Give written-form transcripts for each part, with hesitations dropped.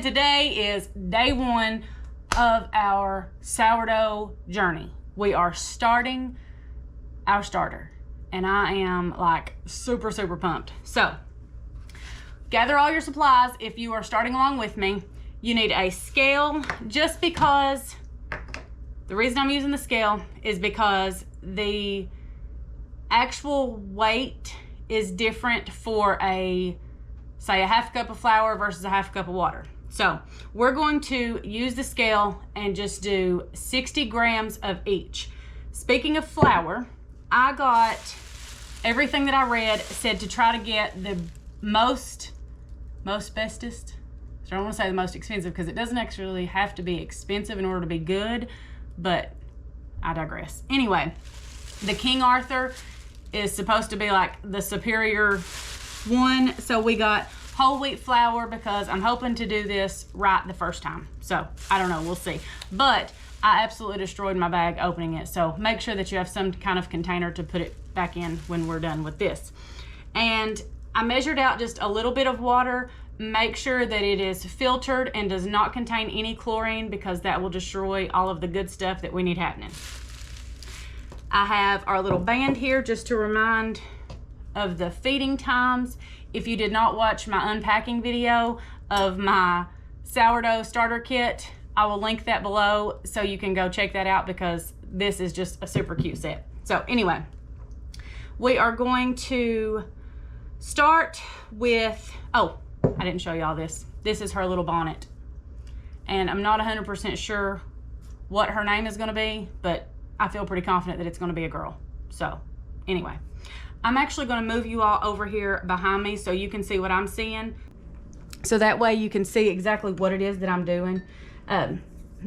Today is day one of our sourdough journey. We are starting our starter and I am like super pumped. So gather all your supplies. If you are starting along with me, you need a scale, just because the reason I'm using the scale is because the actual weight is different for say a half cup of flour versus a half cup of water. So we're going to use the scale and just do 60 grams of each. Speaking of flour, I got everything that I read said to try to get the most bestest. So I don't want to say the most expensive because it doesn't actually have to be expensive in order to be good, but I digress. Anyway, the King Arthur is supposed to be like the superior one. So we got whole wheat flour because I'm hoping to do this right the first time. So I don't know, we'll see. But I absolutely destroyed my bag opening it. So make sure that you have some kind of container to put it back in when we're done with this. And I measured out just a little bit of water. Make sure that it is filtered and does not contain any chlorine because that will destroy all of the good stuff that we need happening. I have our little band here just to remind of the feeding times. If you did not watch my unpacking video of my sourdough starter kit, I will link that below so you can go check that out because this is just a super cute set. So anyway, we are going to start with, oh, I didn't show y'all this. This is her little bonnet. And I'm not 100% sure what her name is gonna be, but I feel pretty confident that it's gonna be a girl. So anyway, I'm actually gonna move you all over here behind me so you can see what I'm seeing. So that way you can see exactly what it is that I'm doing.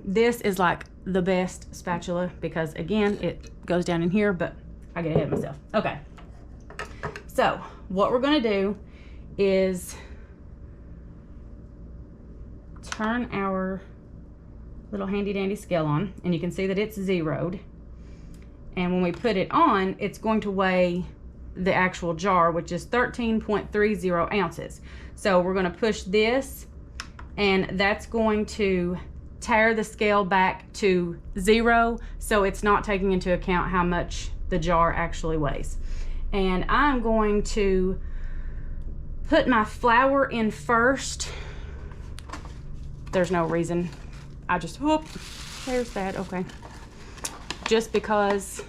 This is like the best spatula because again, it goes down in here, but I get ahead of myself. Okay, so what we're gonna do is turn our little handy dandy scale on, and you can see that it's zeroed. And when we put it on, it's going to weigh the actual jar, which is 13.30 ounces. So we're going to push this, and that's going to tire the scale back to 0, so it's not taking into account how much the jar actually weighs. And I'm going to put my flour in first. There's no reason. I just, whoop, there's that, okay. Just because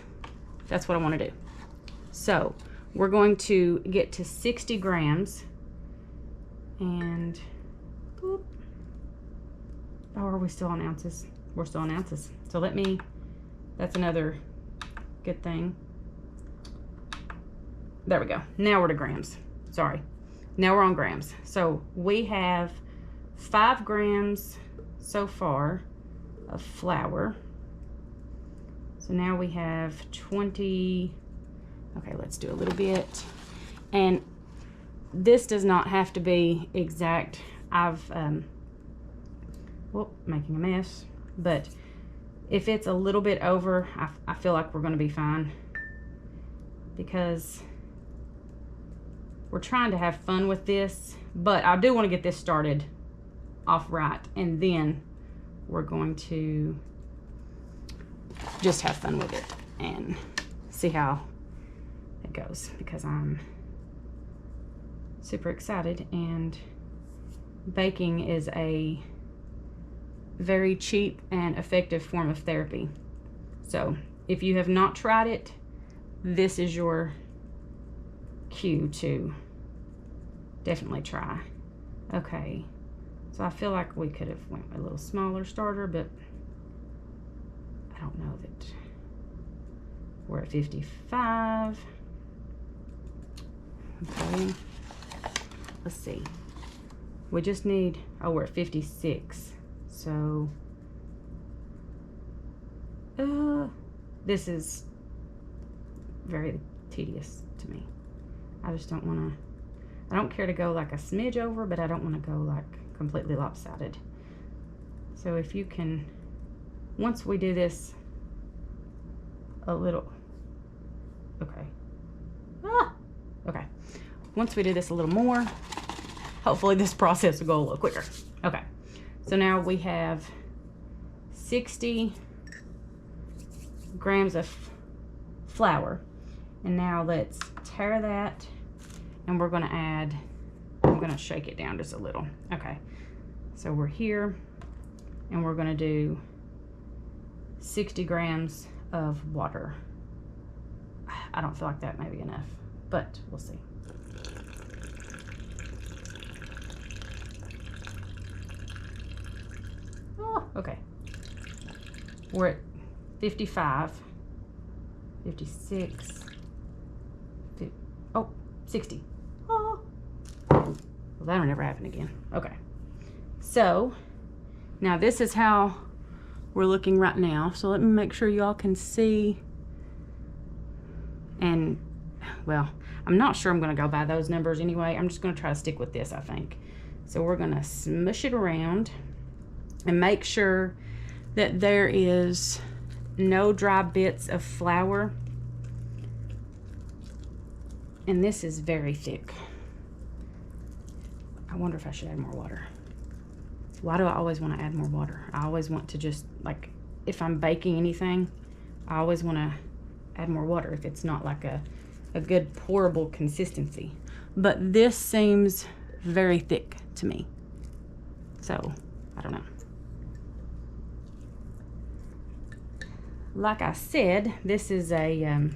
that's what I want to do. So we're going to get to 60 grams and whoop. Oh, are we still on ounces? We're still on ounces. So that's another good thing. There we go. Now we're to grams. Sorry. Now we're on grams. So we have 5 grams so far of flour. So now we have 20. Okay, let's do a little bit. And this does not have to be exact. I've, making a mess. But if it's a little bit over, I feel like we're gonna be fine. Because we're trying to have fun with this. But I do wanna get this started off right. And then we're going to just have fun with it and see how it goes, because I'm super excited, and baking is a very cheap and effective form of therapy. So if you have not tried it, this is your cue to definitely try. Okay, so I feel like we could have went a little smaller starter, but I don't know that we're at 55. Okay, let's see. We just need, oh, we're at 56. So, this is very tedious to me. I just don't want to, I don't care to go like a smidge over, but I don't want to go like completely lopsided. So if you can, once we do this a little, okay. Okay. Once we do this a little more, hopefully this process will go a little quicker. Okay. So now we have 60 grams of flour. And now let's tare that, and we're gonna add, I'm gonna shake it down just a little. Okay, so we're here, and we're gonna do 60 grams of water. I don't feel like that may be enough, but we'll see. Oh, okay. We're at 55, 56, 60. Oh. Well, that'll never happen again. Okay. So, now this is how we're looking right now. So let me make sure y'all can see. And, well, I'm not sure I'm gonna go by those numbers anyway. I'm just gonna try to stick with this, I think. So we're gonna smush it around and make sure that there is no dry bits of flour. And this is very thick. I wonder if I should add more water. Why do I always want to add more water? I always want to just, like, if I'm baking anything, I always want to add more water if it's not like a good pourable consistency. But this seems very thick to me. So, I don't know. Like I said, this is a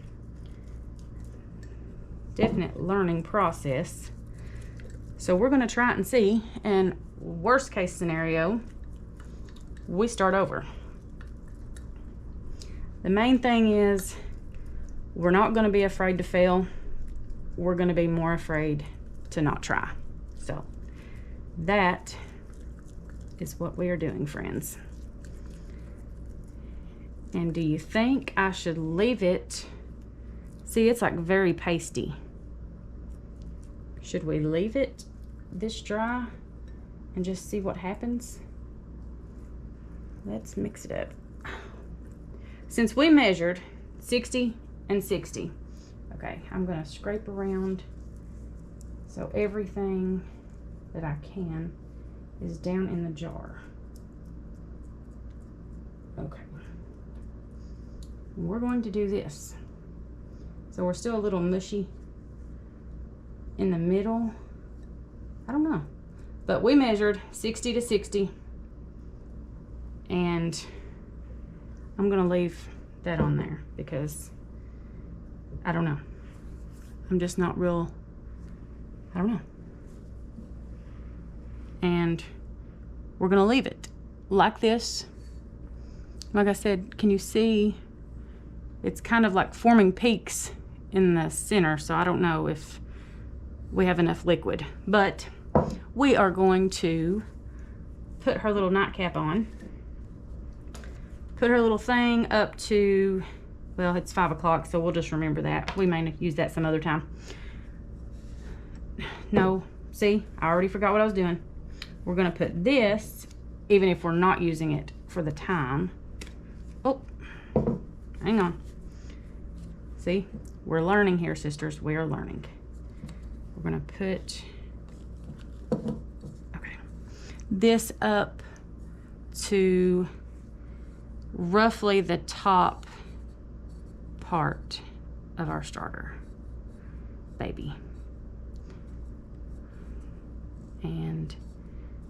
definite learning process. So we're gonna try it and see, and worst case scenario, we start over. The main thing is we're not gonna be afraid to fail. We're gonna be more afraid to not try. So that is what we are doing, friends. And do you think I should leave it? See, it's like very pasty. Should we leave it this dry and just see what happens? Let's mix it up. Since we measured 60 and 60, okay, I'm gonna scrape around so everything that I can is down in the jar. Okay. We're going to do this. So we're still a little mushy in the middle. I don't know. But we measured 60 to 60. And I'm going to leave that on there because I don't know. I'm just not real, I don't know. And we're going to leave it like this. Like I said, can you see? It's kind of like forming peaks in the center, so I don't know if we have enough liquid. But we are going to put her little nightcap on. Put her little thing up to, well, it's 5 o'clock, so we'll just remember that. We may use that some other time. No, see, I already forgot what I was doing. We're gonna put this, even if we're not using it for the time. Oh, hang on. See, we're learning here, sisters. We are learning. We're gonna put, okay, this up to roughly the top part of our starter, baby. And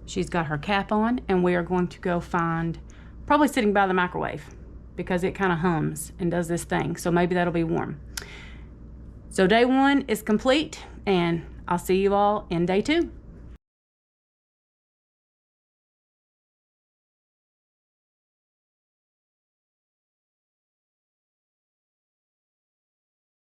she's got her cap on, and we are going to go find, probably sitting by the microwave, because it kind of hums and does this thing. So maybe that'll be warm. So day 1 is complete, and I'll see you all in day 2.